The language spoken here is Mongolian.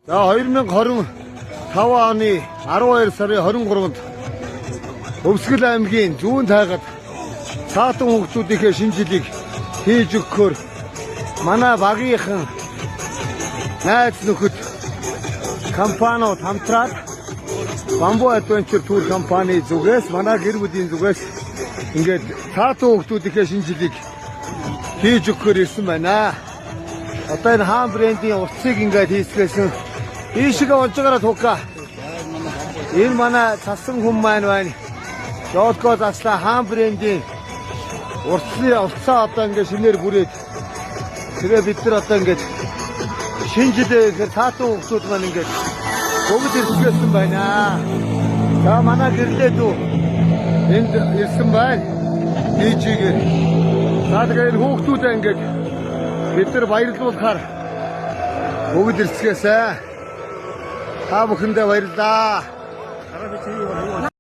За 2025 оны 12 сарын 23-нд Өвсгөл аймгийн зүүн тайгад саатан хүүхдүүдийнхээ шинэ жилийг хийж өгөхөөр манай багийнхан найз нөхөд компаниуд хамтраад Bamboo Adventure Tour компани зүгээс манай гэр бүлийн зүгээс ингээд саатан хүүхдүүдийнхээ шинэ жилийг хийж өгөхөөр ирсэн байна. Одоо энэ хаан брендийн уртсыг ингээд хийсгэсэн. Ийшгээ олж гараад хука. Энэ манай цасан хүн маань байна. Жолко заслаа хаан брендийн уртсаа одоо ингээд шинээр бүрээд тэгээ бид нар одоо ингээд шинэ жилээр саатан хүүхдүүд маань ингээд бүгд ирсэн байна. За манай гэрлээ дүү энд ирсэн байна. Ийчигээр. За тэгээд хүүхдүүдээ ингээд бид нар баярлуулахаар бүгд ирсгээсэ. Та бүхэндээ баярлалаа.